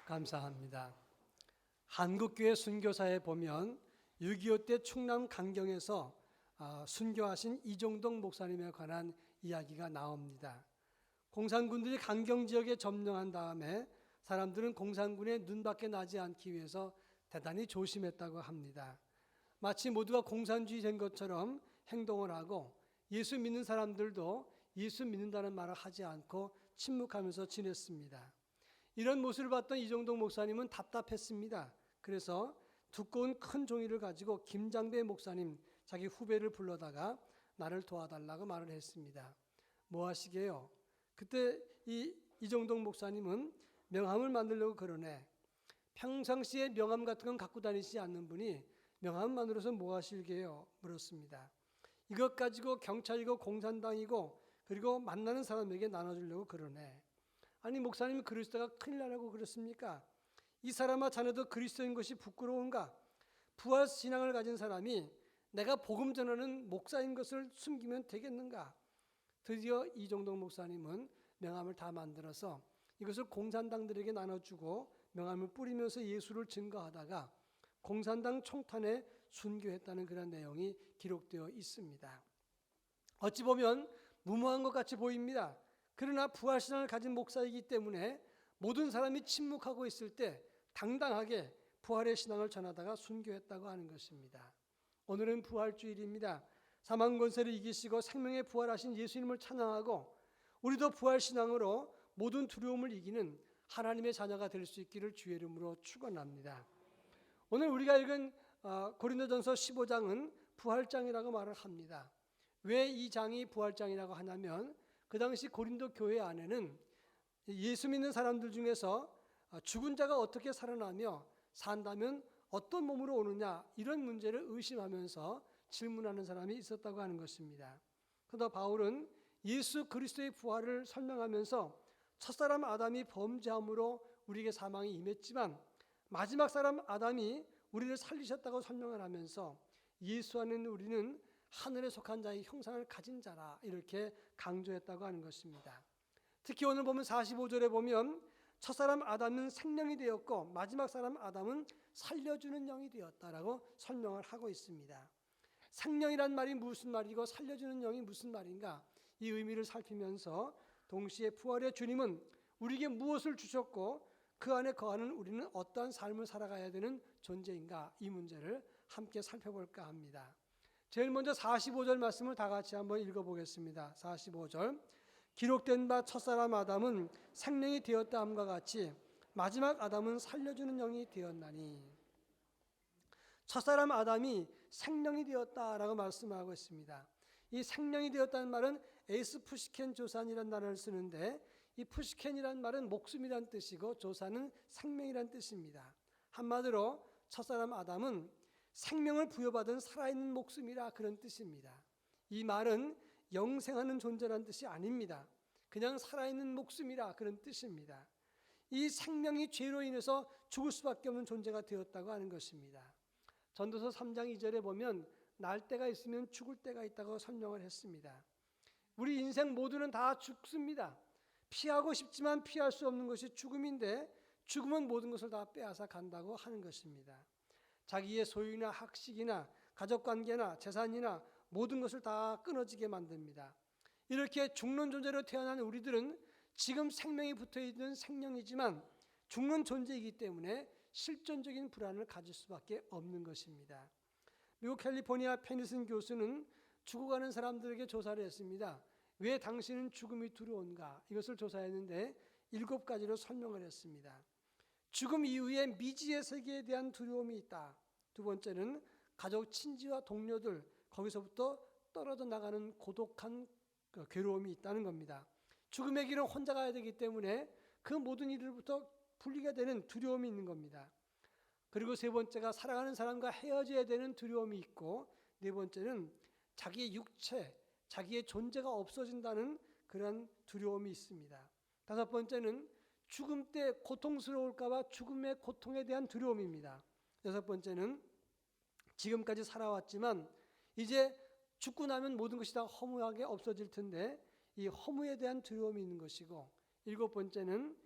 감사합니다. 한국교회 순교사에 보면 6.25 때 충남 강경에서 순교하신 이종동 목사님에 관한 이야기가 나옵니다. 공산군들이 강경 지역에 점령한 다음에 사람들은 공산군의 눈밖에 나지 않기 위해서 대단히 조심했다고 합니다. 마치 모두가 공산주의 된 것처럼 행동을 하고 예수 믿는 사람들도 예수 믿는다는 말을 하지 않고 침묵하면서 지냈습니다. 이런 모습을 봤던 이종동 목사님은 답답했습니다. 그래서 두꺼운 큰 종이를 가지고 김장배 목사님, 자기 후배를 불러다가 나를 도와달라고 말을 했습니다. 뭐 하시게요? 그때 이종동 목사님은 명함을 만들려고 그러네. 평상시에 명함 같은 건 갖고 다니시지 않는 분이 명함만으로서 뭐 하실게요? 물었습니다. 이것 가지고 경찰이고 공산당이고 그리고 만나는 사람에게 나눠주려고 그러네. 아니 목사님이 그리스도가 큰일 나라고 그렇습니까? 이 사람아 자네도 그리스도인 것이 부끄러운가? 부활 신앙을 가진 사람이 내가 복음 전하는 목사인 것을 숨기면 되겠는가? 드디어 이종동 목사님은 명함을 다 만들어서 이것을 공산당들에게 나눠주고 명함을 뿌리면서 예수를 증거하다가 공산당 총탄에 순교했다는 그런 내용이 기록되어 있습니다. 어찌 보면 무모한 것 같이 보입니다. 그러나 부활신앙을 가진 목사이기 때문에 모든 사람이 침묵하고 있을 때 당당하게 부활의 신앙을 전하다가 순교했다고 하는 것입니다. 오늘은 부활주일입니다. 사망 권세를 이기시고 생명에 부활하신 예수님을 찬양하고 우리도 부활신앙으로 모든 두려움을 이기는 하나님의 자녀가 될 수 있기를 주의 이름으로 축원합니다. 오늘 우리가 읽은 고린도전서 15장은 부활장이라고 말을 합니다. 왜 이 장이 부활장이라고 하냐면 그 당시 고린도 교회 안에는 예수 믿는 사람들 중에서 죽은 자가 어떻게 살아나며 산다면 어떤 몸으로 오느냐 이런 문제를 의심하면서 질문하는 사람이 있었다고 하는 것입니다. 그러다 바울은 예수 그리스도의 부활을 설명하면서 첫사람 아담이 범죄함으로 우리에게 사망이 임했지만 마지막 사람 아담이 우리를 살리셨다고 설명을 하면서 예수 안에 있는 우리는 하늘에 속한 자의 형상을 가진 자라 이렇게 강조했다고 하는 것입니다. 특히 오늘 보면 45절에 보면 첫사람 아담은 생명이 되었고 마지막 사람 아담은 살려주는 영이 되었다라고 설명을 하고 있습니다. 생명이란 말이 무슨 말이고 살려주는 영이 무슨 말인가 이 의미를 살피면서 동시에 부활의 주님은 우리에게 무엇을 주셨고 그 안에 거하는 우리는 어떠한 삶을 살아가야 되는 존재인가 이 문제를 함께 살펴볼까 합니다. 제일 먼저 45절 말씀을 다 같이 한번 읽어보겠습니다. 45절 기록된 바 첫사람 아담은 생명이 되었다 함과 같이 마지막 아담은 살려주는 영이 되었나니 첫사람 아담이 생명이 되었다라고 말씀하고 있습니다. 이 생명이 되었다는 말은 에이스 푸시켄 조산이라는 단어를 쓰는데 이 푸시켄이라는 말은 목숨이란 뜻이고 조산은 생명이란 뜻입니다. 한마디로 첫사람 아담은 생명을 부여받은 살아있는 목숨이라 그런 뜻입니다. 이 말은 영생하는 존재라는 뜻이 아닙니다. 그냥 살아있는 목숨이라 그런 뜻입니다. 이 생명이 죄로 인해서 죽을 수밖에 없는 존재가 되었다고 하는 것입니다. 전도서 3장 2절에 보면 날 때가 있으면 죽을 때가 있다고 설명을 했습니다. 우리 인생 모두는 다 죽습니다. 피하고 싶지만 피할 수 없는 것이 죽음인데 죽음은 모든 것을 다 빼앗아 간다고 하는 것입니다. 자기의 소유나 학식이나 가족관계나 재산이나 모든 것을 다 끊어지게 만듭니다. 이렇게 죽는 존재로 태어난 우리들은 지금 생명이 붙어있는 생명이지만 죽는 존재이기 때문에 실존적인 불안을 가질 수밖에 없는 것입니다. 미국 캘리포니아 페니슨 교수는 죽어가는 사람들에게 조사를 했습니다. 왜 당신은 죽음이 두려운가? 이것을 조사했는데 7가지로 설명을 했습니다. 죽음 이후에 미지의 세계에 대한 두려움이 있다. 두 번째는 가족, 친지와 동료들 거기서부터 떨어져 나가는 고독한 괴로움이 있다는 겁니다. 죽음의 길은 혼자 가야 되기 때문에 그 모든 일로부터 분리가 되는 두려움이 있는 겁니다. 그리고 세 번째가 사랑하는 사람과 헤어져야 되는 두려움이 있고 네 번째는 자기의 육체, 자기의 존재가 없어진다는 그런 두려움이 있습니다. 다섯 번째는 죽음 때 고통스러울까 봐 죽음의 고통에 대한 두려움입니다. 여섯 번째는 지금까지 살아왔지만 이제 죽고 나면 모든 것이 다 허무하게 없어질 텐데 이 허무에 대한 두려움이 있는 것이고 일곱 번째는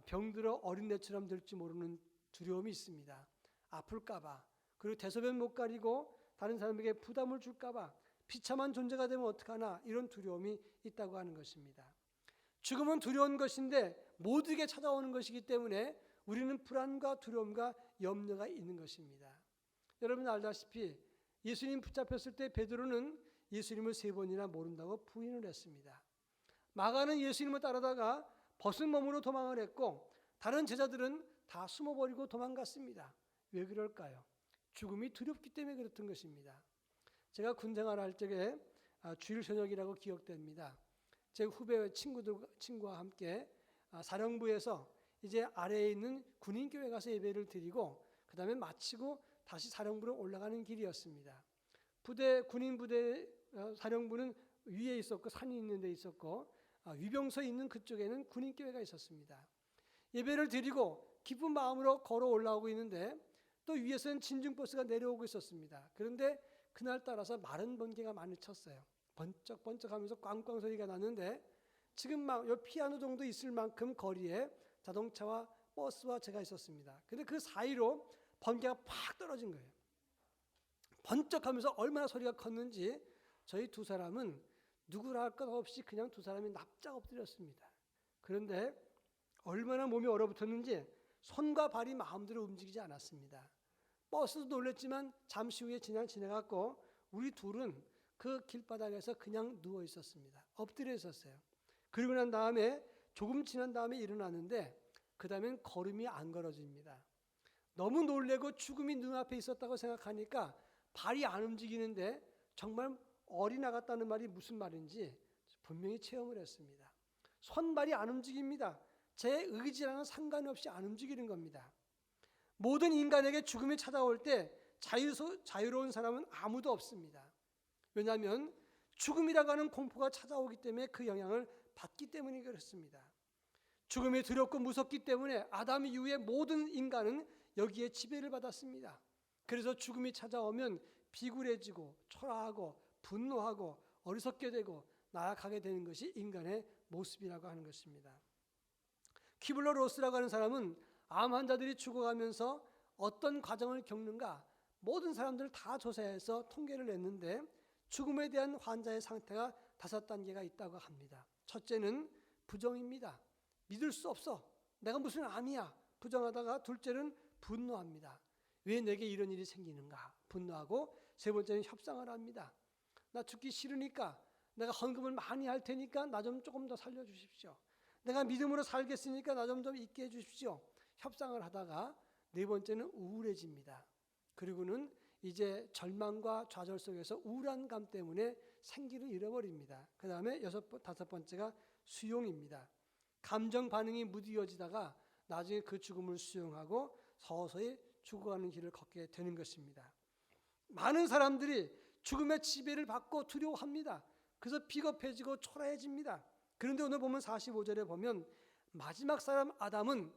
병들어 어린애처럼 될지 모르는 두려움이 있습니다. 아플까 봐. 그리고 대소변 못 가리고 다른 사람에게 부담을 줄까 봐. 비참한 존재가 되면 어떡하나, 이런 두려움이 있다고 하는 것입니다. 죽음은 두려운 것인데 모두에게 찾아오는 것이기 때문에 우리는 불안과 두려움과 염려가 있는 것입니다. 여러분 알다시피 예수님 붙잡혔을 때 베드로는 예수님을 3번이나 모른다고 부인을 했습니다. 마가는 예수님을 따르다가 벗은 몸으로 도망을 했고 다른 제자들은 다 숨어버리고 도망갔습니다. 왜 그럴까요? 죽음이 두렵기 때문에 그렇던 것입니다. 제가 군 생활할 적에 주일 저녁이라고 기억됩니다. 제 후배 친구와 함께 사령부에서 이제 아래에 있는 군인교회 가서 예배를 드리고 그 다음에 마치고 다시 사령부로 올라가는 길이었습니다. 군인 부대 사령부는 위에 있었고 산이 있는 데 있었고 위병소에 있는 그쪽에는 군인교회가 있었습니다. 예배를 드리고 기쁜 마음으로 걸어 올라오고 있는데 또 위에서는 진중버스가 내려오고 있었습니다. 그런데 그날따라서 마른 번개가 많이 쳤어요. 번쩍번쩍하면서 꽝꽝 소리가 나는데 지금 막 요 피아노 정도 있을 만큼 거리에 자동차와 버스와 제가 있었습니다. 근데 그 사이로 번개가 팍 떨어진 거예요. 번쩍하면서 얼마나 소리가 컸는지 저희 두 사람은 누구라 할 것 없이 그냥 두 사람이 납작 엎드렸습니다. 그런데 얼마나 몸이 얼어붙었는지 손과 발이 마음대로 움직이지 않았습니다. 버스도 놀랬지만 잠시 후에 지나갔고 우리 둘은 그 길바닥에서 그냥 누워 있었습니다. 엎드려 있었어요. 그리고 난 다음에 조금 지난 다음에 일어나는데 그 다음엔 걸음이 안 걸어집니다. 너무 놀래고 죽음이 눈앞에 있었다고 생각하니까 발이 안 움직이는데 정말 어리나갔다는 말이 무슨 말인지 분명히 체험을 했습니다. 손발이 안 움직입니다. 제 의지랑은 상관없이 안 움직이는 겁니다. 모든 인간에게 죽음이 찾아올 때 자유로운 사람은 아무도 없습니다. 왜냐하면 죽음이라고 하는 공포가 찾아오기 때문에 그 영향을 받기 때문에 그렇습니다. 죽음이 두렵고 무섭기 때문에 아담 이후에 모든 인간은 여기에 지배를 받았습니다. 그래서 죽음이 찾아오면 비굴해지고 초라하고 분노하고 어리석게 되고 나약하게 되는 것이 인간의 모습이라고 하는 것입니다. 키블러 로스라고 하는 사람은 암 환자들이 죽어가면서 어떤 과정을 겪는가 모든 사람들을 다 조사해서 통계를 냈는데 죽음에 대한 환자의 상태가 5단계가 있다고 합니다. 첫째는 부정입니다. 믿을 수 없어. 내가 무슨 암이야. 부정하다가 둘째는 분노합니다. 왜 내게 이런 일이 생기는가 분노하고 세 번째는 협상을 합니다. 나 죽기 싫으니까 내가 헌금을 많이 할 테니까 나 좀 조금 더 살려주십시오. 내가 믿음으로 살겠으니까 나 좀 있게 해주십시오. 협상을 하다가 네 번째는 우울해집니다. 그리고는 이제 절망과 좌절 속에서 우울한 감 때문에 생기를 잃어버립니다. 그 다음에 다섯 번째가 수용입니다. 감정 반응이 무디어지다가 나중에 그 죽음을 수용하고 서서히 죽어가는 길을 걷게 되는 것입니다. 많은 사람들이 죽음의 지배를 받고 두려워합니다. 그래서 비겁해지고 초라해집니다. 그런데 오늘 보면 45절에 보면 마지막 사람 아담은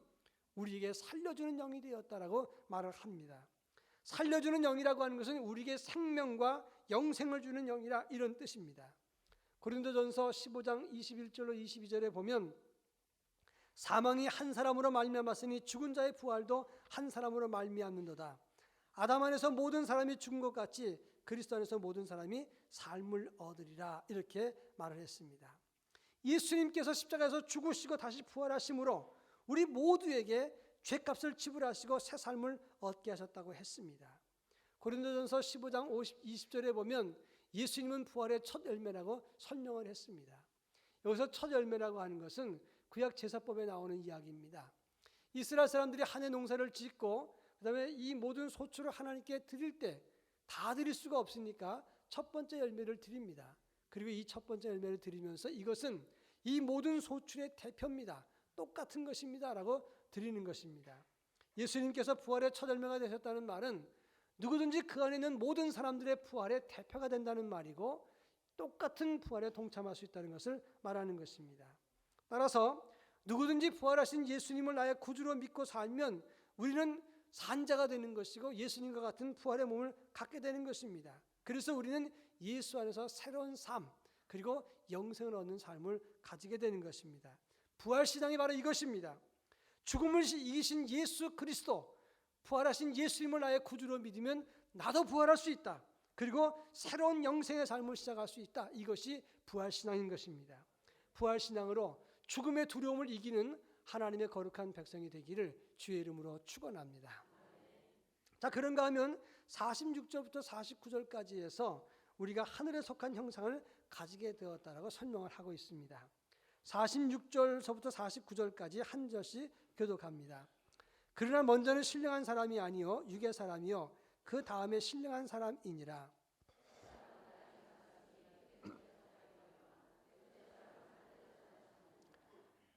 우리에게 살려주는 영이 되었다라고 말을 합니다. 살려주는 영이라고 하는 것은 우리에게 생명과 영생을 주는 영이라 이런 뜻입니다. 고린도전서 15장 21절로 22절에 보면 사망이 한 사람으로 말미암았으니 죽은 자의 부활도 한 사람으로 말미암는도다. 아담 안에서 모든 사람이 죽은 것 같이 그리스도 안에서 모든 사람이 삶을 얻으리라 이렇게 말을 했습니다. 예수님께서 십자가에서 죽으시고 다시 부활하심으로 우리 모두에게 죄값을 지불하시고 새 삶을 얻게 하셨다고 했습니다. 고린도전서 15장 20절에 보면 예수님은 부활의 첫 열매라고 설명을 했습니다. 여기서 첫 열매라고 하는 것은 구약 제사법에 나오는 이야기입니다. 이스라엘 사람들이 한 해 농사를 짓고 그다음에 이 모든 소출을 하나님께 드릴 때 다 드릴 수가 없으니까 첫 번째 열매를 드립니다. 그리고 이 첫 번째 열매를 드리면서 이것은 이 모든 소출의 대표입니다. 똑같은 것입니다 라고 드리는 것입니다. 예수님께서 부활의 첫 열매가 되셨다는 말은 누구든지 그 안에 있는 모든 사람들의 부활의 대표가 된다는 말이고 똑같은 부활에 동참할 수 있다는 것을 말하는 것입니다. 따라서 누구든지 부활하신 예수님을 나의 구주로 믿고 살면 우리는 산자가 되는 것이고 예수님과 같은 부활의 몸을 갖게 되는 것입니다. 그래서 우리는 예수 안에서 새로운 삶 그리고 영생을 얻는 삶을 가지게 되는 것입니다. 부활신앙이 바로 이것입니다. 죽음을 이기신 예수 그리스도, 부활하신 예수님을 나의 구주로 믿으면 나도 부활할 수 있다. 그리고 새로운 영생의 삶을 시작할 수 있다. 이것이 부활신앙인 것입니다. 부활신앙으로 죽음의 두려움을 이기는 하나님의 거룩한 백성이 되기를 주의 이름으로 축원합니다. 자, 그런가 하면 46절부터 49절까지 해서 우리가 하늘에 속한 형상을 가지게 되었다라고 설명을 하고 있습니다. 46절서부터 49절까지 한 절씩 교독합니다. 그러나 먼저는 신령한 사람이 아니요 육의 사람이요 그 다음에 신령한 사람이니라.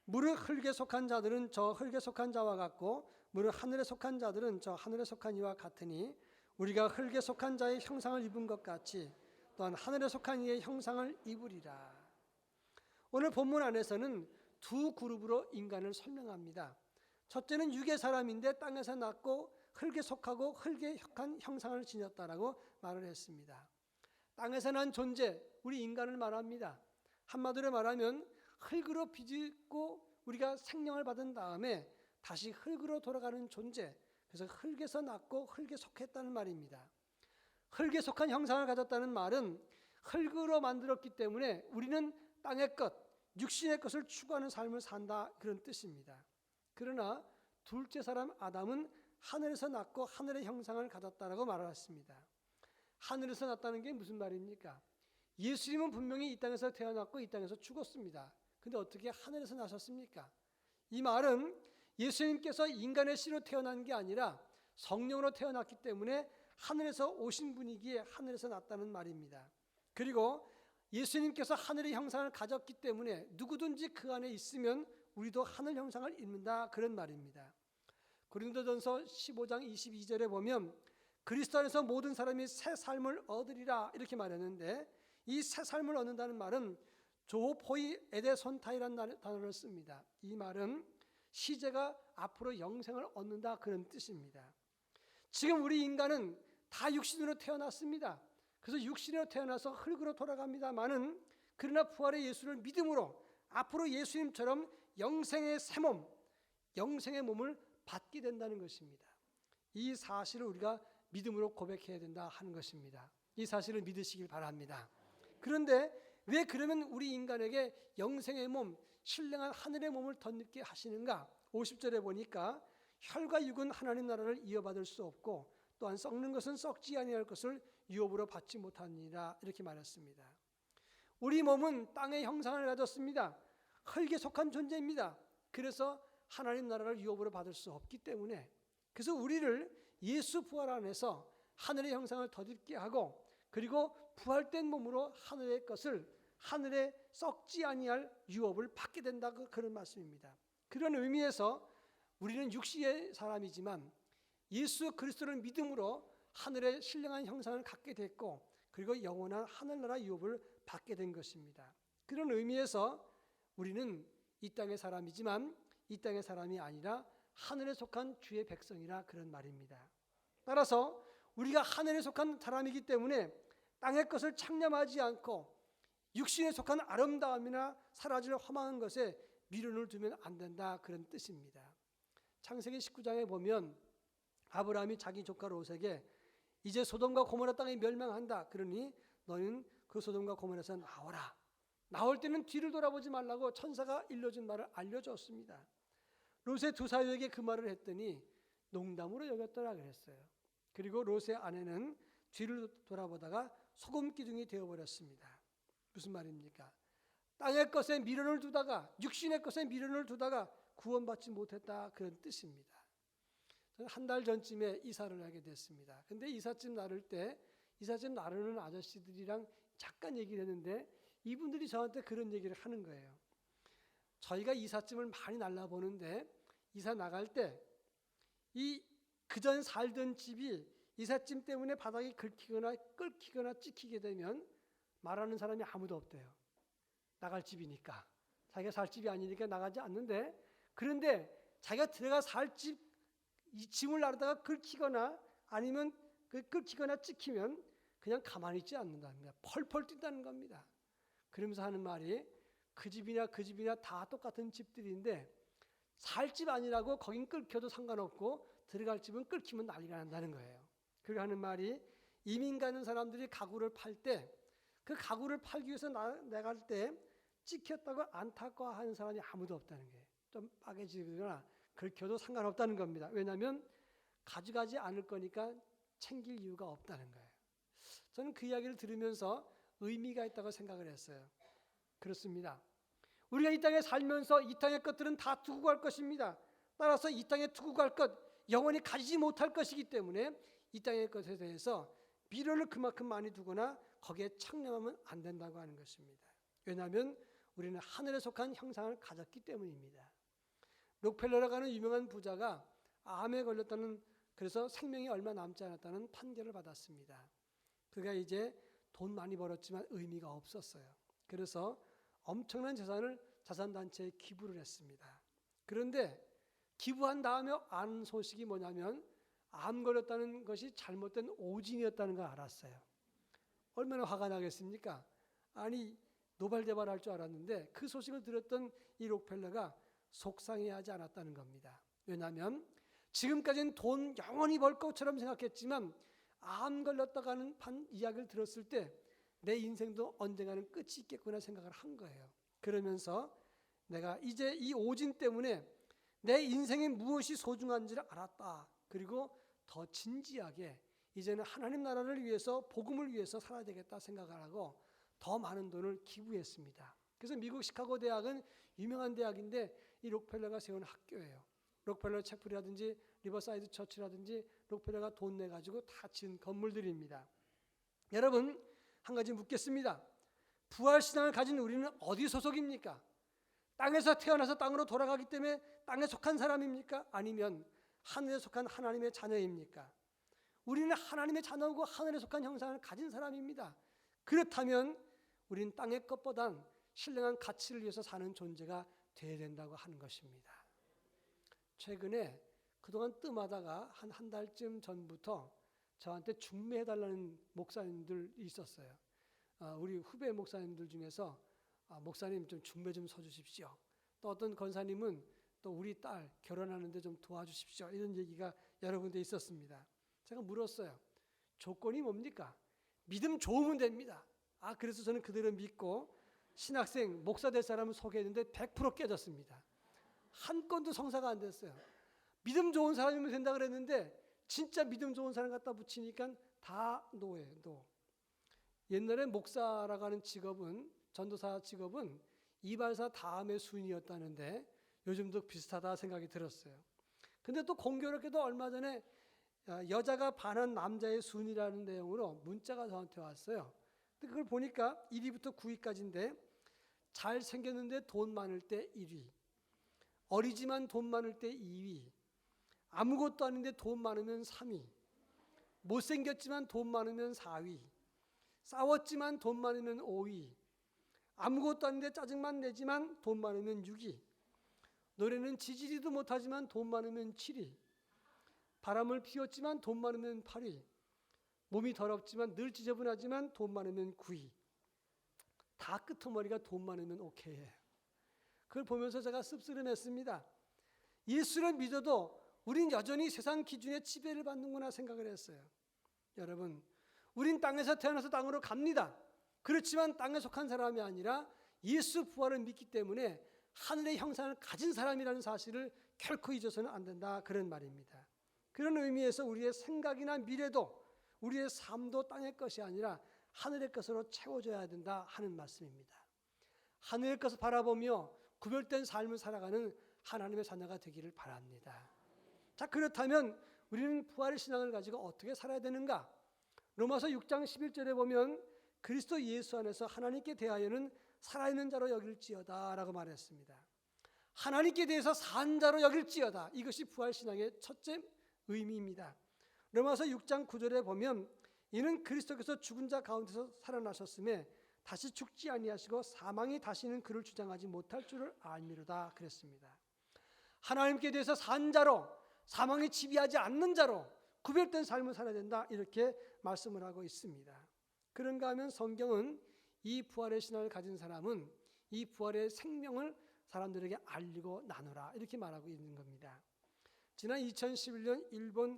무릇 흙에 속한 자들은 저 흙에 속한 자와 같고 무릇 하늘에 속한 자들은 저 하늘에 속한 이와 같으니 우리가 흙에 속한 자의 형상을 입은 것 같이 또한 하늘에 속한 이의 형상을 입으리라. 오늘 본문 안에서는 두 그룹으로 인간을 설명합니다. 첫째는 육의 사람인데 땅에서 났고 흙에 속하고 흙에 속한 형상을 지녔다라고 말을 했습니다. 땅에서 난 존재, 우리 인간을 말합니다. 한마디로 말하면 흙으로 빚고 우리가 생명을 받은 다음에 다시 흙으로 돌아가는 존재, 그래서 흙에서 났고 흙에 속했다는 말입니다. 흙에 속한 형상을 가졌다는 말은 흙으로 만들었기 때문에 우리는 땅의 것, 육신의 것을 추구하는 삶을 산다, 그런 뜻입니다. 그러나 둘째 사람 아담은 하늘에서 났고 하늘의 형상을 가졌다라고 말했습니다. 하늘에서 났다는 게 무슨 말입니까? 예수님은 분명히 이 땅에서 태어났고 이 땅에서 죽었습니다. 근데 어떻게 하늘에서 나셨습니까? 이 말은 예수님께서 인간의 씨로 태어난 게 아니라 성령으로 태어났기 때문에 하늘에서 오신 분이기에 하늘에서 났다는 말입니다. 그리고 예수님께서 하늘의 형상을 가졌기 때문에 누구든지 그 안에 있으면 우리도 하늘 형상을 입는다, 그런 말입니다. 고린도전서 15장 22절에 보면 그리스도 안에서 모든 사람이 새 삶을 얻으리라 이렇게 말했는데, 이 새 삶을 얻는다는 말은 조포이 에데손타이라는 단어를 씁니다. 이 말은 시제가 앞으로 영생을 얻는다, 그런 뜻입니다. 지금 우리 인간은 다 육신으로 태어났습니다. 그래서 육신으로 태어나서 흙으로 돌아갑니다마는 그러나 부활의 예수를 믿음으로 앞으로 예수님처럼 영생의 새 몸, 영생의 몸을 받게 된다는 것입니다. 이 사실을 우리가 믿음으로 고백해야 된다 하는 것입니다. 이 사실을 믿으시길 바랍니다. 그런데 왜 그러면 우리 인간에게 영생의 몸, 신령한 하늘의 몸을 덧입게 하시는가? 50절에 보니까 혈과 육은 하나님 나라를 이어받을 수 없고 또한 썩는 것은 썩지 아니할 것을 유업으로 받지 못하니라, 이렇게 말했습니다. 우리 몸은 땅의 형상을 가졌습니다. 흙에 속한 존재입니다. 그래서 하나님 나라를 유업으로 받을 수 없기 때문에, 그래서 우리를 예수 부활 안에서 하늘의 형상을 덧입게 하고 그리고 부활된 몸으로 하늘의 것을, 하늘에 썩지 아니할 유업을 받게 된다, 그런 말씀입니다. 그런 의미에서 우리는 육시의 사람이지만 예수 그리스도를 믿음으로 하늘의 신령한 형상을 갖게 됐고 그리고 영원한 하늘나라 유업을 받게 된 것입니다. 그런 의미에서 우리는 이 땅의 사람이지만 이 땅의 사람이 아니라 하늘에 속한 주의 백성이라, 그런 말입니다. 따라서 우리가 하늘에 속한 사람이기 때문에 땅의 것을 창념하지 않고 육신에 속한 아름다움이나 사라질 험한 것에 미련을 두면 안 된다, 그런 뜻입니다. 창세기 19장에 보면 아브라함이 자기 조카 롯에게 이제 소돔과 고모라 땅이 멸망한다, 그러니 너는 그 소돔과 고모라에서 나오라. 나올 때는 뒤를 돌아보지 말라고 천사가 일러준 말을 알려줬습니다. 롯의 두 사위에게 그 말을 했더니 농담으로 여겼더라 그랬어요. 그리고 롯의 아내는 뒤를 돌아보다가 소금 기둥이 되어버렸습니다. 무슨 말입니까? 땅의 것에 미련을 두다가, 육신의 것에 미련을 두다가 구원받지 못했다, 그런 뜻입니다. 저는 한 달 전쯤에 이사를 하게 됐습니다. 근데 이삿짐 나를 때 이삿짐 나르는 아저씨들이랑 잠깐 얘기를 했는데 이분들이 저한테 그런 얘기를 하는 거예요. 저희가 이삿짐을 많이 날라보는데 이사 나갈 때 이 그전 살던 집이 이삿짐 때문에 바닥이 긁히거나 끓기거나 찍히게 되면 말하는 사람이 아무도 없대요. 나갈 집이니까. 자기가 살 집이 아니니까 나가지 않는데, 그런데 자기가 들어가 살 집, 이 짐을 나르다가 긁히거나 아니면 끓기거나 찍히면 그냥 가만히 있지 않는답니다. 펄펄 뛴다는 겁니다. 그러면서 하는 말이 그 집이나 그 집이나 다 똑같은 집들인데 살 집 아니라고 거긴 끌켜도 상관없고 들어갈 집은 끌키면 난리가 난다는 거예요. 그리고 하는 말이 이민 가는 사람들이 가구를 팔 때 그 가구를 팔기 위해서 나갈 때 찍혔다고 안타까워하는 사람이 아무도 없다는 거예요. 좀 빠개지거나 긁혀도 상관없다는 겁니다. 왜냐하면 가져가지 않을 거니까 챙길 이유가 없다는 거예요. 저는 그 이야기를 들으면서 의미가 있다고 생각을 했어요. 그렇습니다. 우리가 이 땅에 살면서 이 땅의 것들은 다 두고 갈 것입니다. 따라서 이 땅에 두고 갈 것, 영원히 가지지 못할 것이기 때문에 이 땅의 것에 대해서 미련을 그만큼 많이 두거나 거기에 창념하면 안 된다고 하는 것입니다. 왜냐하면 우리는 하늘에 속한 형상을 가졌기 때문입니다. 록펠러라고 하는 유명한 부자가 암에 걸렸다는, 그래서 생명이 얼마 남지 않았다는 판결을 받았습니다. 그가 이제 돈 많이 벌었지만 의미가 없었어요. 그래서 엄청난 재산을 자선단체에 기부를 했습니다. 그런데 기부한 다음에 안 소식이 뭐냐면 암 걸렸다는 것이 잘못된 오진이었다는 걸 알았어요. 얼마나 화가 나겠습니까? 아니 노발대발할 줄 알았는데 그 소식을 들었던 이 록펠러가 속상해하지 않았다는 겁니다. 왜냐하면 지금까지는 돈 영원히 벌 것처럼 생각했지만 암 걸렸다고 하는 이야기를 들었을 때 내 인생도 언젠가는 끝이 있겠구나 생각을 한 거예요. 그러면서 내가 이제 이 오진 때문에 내 인생에 무엇이 소중한지를 알았다. 그리고 더 진지하게 이제는 하나님 나라를 위해서, 복음을 위해서 살아야 되겠다 생각을 하고 더 많은 돈을 기부했습니다. 그래서 미국 시카고 대학은 유명한 대학인데 이 록펠러가 세운 학교예요. 록펠러 채플이라든지 리버사이드 처치라든지 록펠러가 돈 내가지고 다 지은 건물들입니다. 여러분 한 가지 묻겠습니다. 부활신앙을 가진 우리는 어디 소속입니까? 땅에서 태어나서 땅으로 돌아가기 때문에 땅에 속한 사람입니까? 아니면 하늘에 속한 하나님의 자녀입니까? 우리는 하나님의 자녀고 하늘에 속한 형상을 가진 사람입니다. 그렇다면 우리는 땅의 것보단 신령한 가치를 위해서 사는 존재가 되어야 된다고 하는 것입니다. 최근에 그동안 뜸하다가 한 달쯤 전부터 저한테 중매해달라는 목사님들이 있었어요. 우리 후배 목사님들 중에서 목사님 좀 중매 좀 서주십시오. 또 어떤 권사님은 또 우리 딸 결혼하는데 좀 도와주십시오. 이런 얘기가 여러 군데 있었습니다. 제가 물었어요. 조건이 뭡니까? 믿음 좋으면 됩니다. 그래서 저는 그대로 믿고 신학생 목사 될 사람을 소개했는데 100% 깨졌습니다. 한 건도 성사가 안 됐어요. 믿음 좋은 사람이면 된다 그랬는데 진짜 믿음 좋은 사람 갖다 붙이니까 다 노예요. 노. 옛날에 목사라고 하는 직업은, 전도사 직업은 이발사 다음의 순위였다는데 요즘도 비슷하다 생각이 들었어요. 근데 또 공교롭게도 얼마 전에 여자가 반한 남자의 순위라는 내용으로 문자가 저한테 왔어요. 근데 그걸 보니까 1위부터 9위까지인데 잘생겼는데 돈 많을 때 1위, 어리지만 돈 많을 때 2위, 아무것도 아닌데 돈 많으면 3위, 못생겼지만 돈 많으면 4위, 싸웠지만 돈 많으면 5위, 아무것도 아닌데 짜증만 내지만 돈 많으면 6위, 노래는 지지리도 못하지만 돈 많으면 7위, 바람을 피웠지만 돈 많으면 8위, 몸이 더럽지만 늘 지저분하지만 돈 많으면 9위. 다 끄트머리가 돈 많으면 오케이예요. 그걸 보면서 제가 씁쓸했습니다. 예수를 믿어도 우린 여전히 세상 기준에 지배를 받는구나 생각을 했어요. 여러분, 우린 땅에서 태어나서 땅으로 갑니다. 그렇지만 땅에 속한 사람이 아니라 예수 부활을 믿기 때문에 하늘의 형상을 가진 사람이라는 사실을 결코 잊어서는 안 된다, 그런 말입니다. 그런 의미에서 우리의 생각이나 미래도, 우리의 삶도 땅의 것이 아니라 하늘의 것으로 채워져야 된다 하는 말씀입니다. 하늘의 것을 바라보며 구별된 삶을 살아가는 하나님의 자녀가 되기를 바랍니다. 자, 그렇다면 우리는 부활의 신앙을 가지고 어떻게 살아야 되는가? 로마서 6장 11절에 보면 그리스도 예수 안에서 하나님께 대하여는 살아있는 자로 여길지어다 라고 말했습니다. 하나님께 대해서 산 자로 여길지어다, 이것이 부활신앙의 첫째 의미입니다. 로마서 6장 9절에 보면 이는 그리스도께서 죽은 자 가운데서 살아나셨음에 다시 죽지 아니하시고 사망이 다시는 그를 주장하지 못할 줄을 알미로다 그랬습니다. 하나님께 대해서 산 자로, 사망이 지배하지 않는 자로 구별된 삶을 살아야 된다, 이렇게 말씀을 하고 있습니다. 그런가 하면 성경은 이 부활의 신앙을 가진 사람은 이 부활의 생명을 사람들에게 알리고 나누라 이렇게 말하고 있는 겁니다. 지난 2011년 일본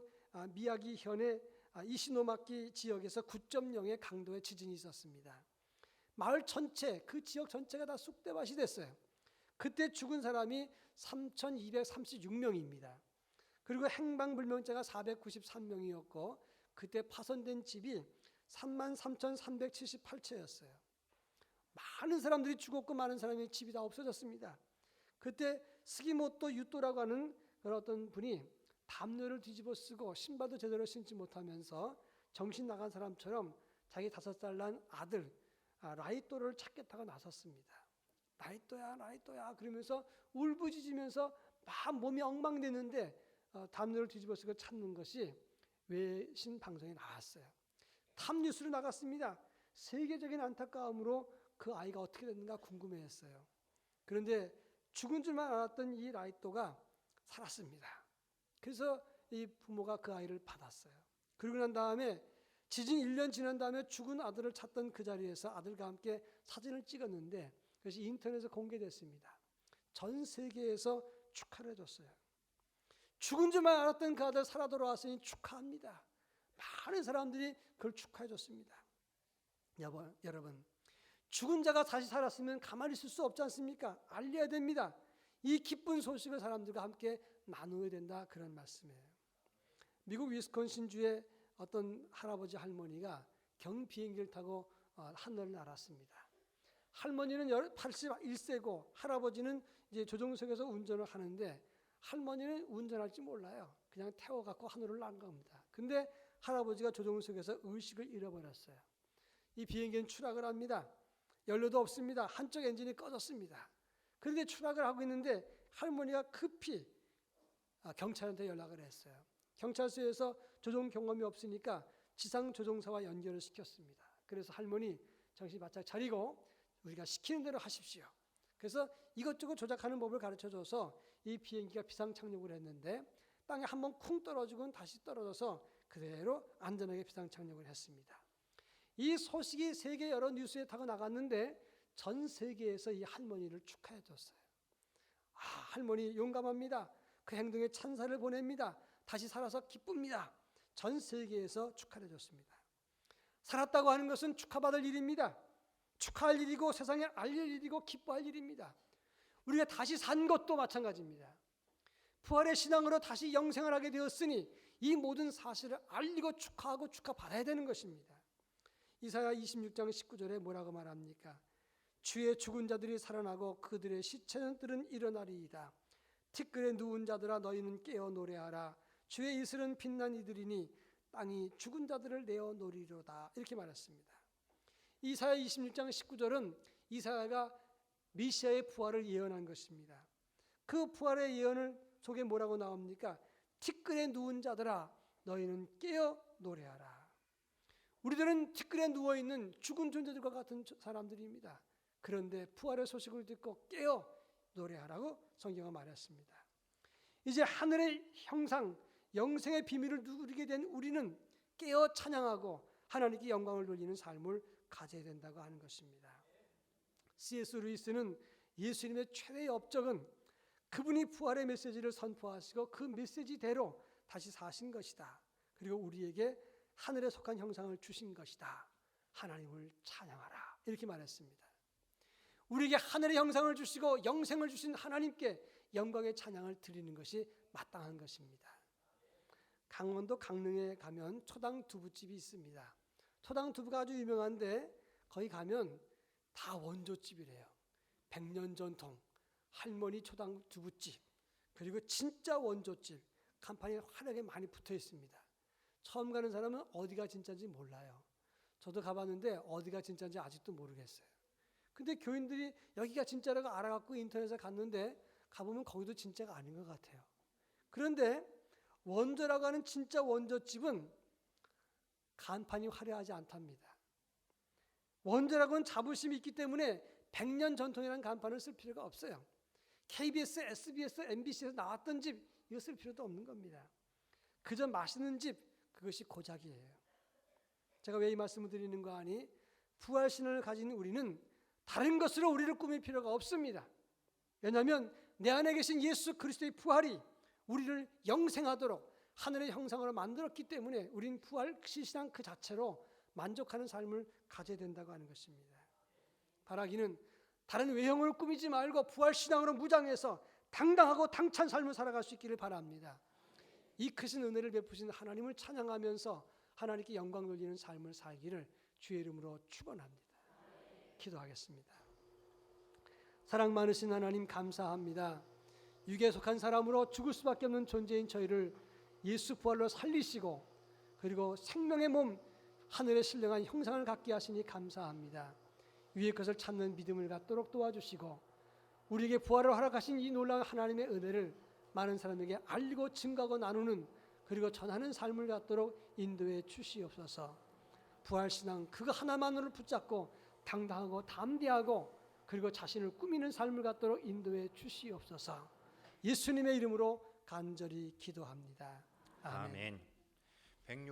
미야기현의 이시노마키 지역에서 9.0의 강도의 지진이 있었습니다. 마을 전체, 그 지역 전체가 다 쑥대밭이 됐어요. 그때 죽은 사람이 3,236명입니다. 그리고 행방불명자가 493명이었고 그때 파손된 집이 33,378채였어요. 많은 사람들이 죽었고 많은 사람의 집이 다 없어졌습니다. 그때 스기모토 유토라고 하는 그런 어떤 분이 담요를 뒤집어 쓰고 신발도 제대로 신지 못하면서 정신 나간 사람처럼 자기 5살 난 아들 라이토를 찾겠다고 나섰습니다. 라이토야 라이토야 그러면서 울부짖으면서 막 몸이 엉망됐는데 담요를 뒤집어 쓰고 찾는 것이 외신 방송에 나왔어요. 탑뉴스로 나갔습니다. 세계적인 안타까움으로 그 아이가 어떻게 됐는가 궁금해했어요. 그런데 죽은 줄만 알았던 이 라이토가 살았습니다. 그래서 이 부모가 그 아이를 받았어요. 그러고 난 다음에 지진 1년 지난 다음에 죽은 아들을 찾던 그 자리에서 아들과 함께 사진을 찍었는데 그것이 인터넷에 공개됐습니다. 전 세계에서 축하를 해줬어요. 죽은 줄만 알았던 그 아들 살아 돌아왔으니 축하합니다. 많은 사람들이 그걸 축하해 줬습니다. 여러분, 죽은 자가 다시 살았으면 가만히 있을 수 없지 않습니까? 알려야 됩니다. 이 기쁜 소식을 사람들과 함께 나누어야 된다 그런 말씀이에요. 미국 위스콘신주의 어떤 할아버지 할머니가 경비행기를 타고 하늘을 날았습니다. 할머니는 81세고 할아버지는 이제 조종석에서 운전을 하는데 할머니는 운전할지 몰라요. 그냥 태워갖고 하늘을 난 겁니다. 근데 할아버지가 조종석에서 의식을 잃어버렸어요. 이 비행기는 추락을 합니다. 연료도 없습니다. 한쪽 엔진이 꺼졌습니다. 그런데 추락을 하고 있는데 할머니가 급히 경찰한테 연락을 했어요. 경찰서에서 조종 경험이 없으니까 지상 조종사와 연결을 시켰습니다. 그래서 할머니 정신 바짝 차리고 우리가 시키는 대로 하십시오. 그래서 이것저것 조작하는 법을 가르쳐줘서 이 비행기가 비상 착륙을 했는데 땅에 한번 쿵 떨어지고는 다시 떨어져서 그대로 안전하게 비상 착륙을 했습니다. 이 소식이 세계 여러 뉴스에 타고 나갔는데 전 세계에서 이 할머니를 축하해 줬어요. 할머니 용감합니다. 그 행동에 찬사를 보냅니다. 다시 살아서 기쁩니다. 전 세계에서 축하해 줬습니다. 살았다고 하는 것은 축하받을 일입니다. 축하할 일이고 세상에 알릴 일이고 기뻐할 일입니다. 우리가 다시 산 것도 마찬가지입니다. 부활의 신앙으로 다시 영생을 하게 되었으니 이 모든 사실을 알리고 축하하고 축하받아야 되는 것입니다. 이사야 26장 19절에 뭐라고 말합니까? 주의 죽은 자들이 살아나고 그들의 시체들은 일어나리이다. 티끌에 누운 자들아 너희는 깨어 노래하라. 주의 이슬은 빛난 이들이니 땅이 죽은 자들을 내어 노리로다. 이렇게 말했습니다. 이사야 26장 19절은 이사야가 메시아의 부활을 예언한 것입니다. 그 부활의 예언을 속에 뭐라고 나옵니까? 티끌에 누운 자들아 너희는 깨어 노래하라. 우리들은 티끌에 누워있는 죽은 존재들과 같은 사람들입니다. 그런데 부활의 소식을 듣고 깨어 노래하라고 성경은 말했습니다. 이제 하늘의 형상, 영생의 비밀을 누리게 된 우리는 깨어 찬양하고 하나님께 영광을 돌리는 삶을 가져야 된다고 하는 것입니다. C.S. 루이스는 예수님의 최대의 업적은 그분이 부활의 메시지를 선포하시고 그 메시지대로 다시 사신 것이다. 그리고 우리에게 하늘에 속한 형상을 주신 것이다. 하나님을 찬양하라. 이렇게 말했습니다. 우리에게 하늘의 형상을 주시고 영생을 주신 하나님께 영광의 찬양을 드리는 것이 마땅한 것입니다. 강원도 강릉에 가면 초당 두부집이 있습니다. 초당 두부가 아주 유명한데 거기 가면 다 원조집이래요. 100년 전통 할머니 초당 두부집 그리고 진짜 원조집 간판이 환하게 많이 붙어 있습니다. 처음 가는 사람은 어디가 진짜인지 몰라요. 저도 가봤는데 어디가 진짜인지 아직도 모르겠어요. 근데 교인들이 여기가 진짜라고 알아갖고 인터넷에 갔는데 가보면 거기도 진짜가 아닌 것 같아요. 그런데 원조라고 하는 진짜 원조집은 간판이 화려하지 않답니다. 원조라고는 자부심이 있기 때문에 100년 전통이라는 간판을 쓸 필요가 없어요. KBS, SBS, MBC에서 나왔던 집 이거 쓸 필요도 없는 겁니다. 그저 맛있는 집 그것이 고작이에요. 제가 왜 이 말씀을 드리는 거 아니? 부활신앙을 가진 우리는 다른 것으로 우리를 꾸밀 필요가 없습니다. 왜냐하면 내 안에 계신 예수 그리스도의 부활이 우리를 영생하도록 하늘의 형상으로 만들었기 때문에 우리는 부활 신앙 그 자체로 만족하는 삶을 가져야 된다고 하는 것입니다. 바라기는 다른 외형을 꾸미지 말고 부활 신앙으로 무장해서 당당하고 당찬 삶을 살아갈 수 있기를 바랍니다. 이 크신 은혜를 베푸신 하나님을 찬양하면서 하나님께 영광 돌리는 삶을 살기를 주의 이름으로 축원합니다. 기도하겠습니다. 사랑 많으신 하나님 감사합니다. 육에 속한 사람으로 죽을 수밖에 없는 존재인 저희를 예수 부활로 살리시고 그리고 생명의 몸 하늘의 신령한 형상을 갖게 하시니 감사합니다. 위의 것을 찾는 믿음을 갖도록 도와주시고 우리에게 부활을 허락하신 이 놀라운 하나님의 은혜를 많은 사람에게 알리고 증거하고 나누는 그리고 전하는 삶을 갖도록 인도해 주시옵소서. 부활신앙 그거 하나만으로 붙잡고 당당하고 담대하고 그리고 자신을 꾸미는 삶을 갖도록 인도해 주시옵소서. 예수님의 이름으로 간절히 기도합니다. 아멘. 아멘.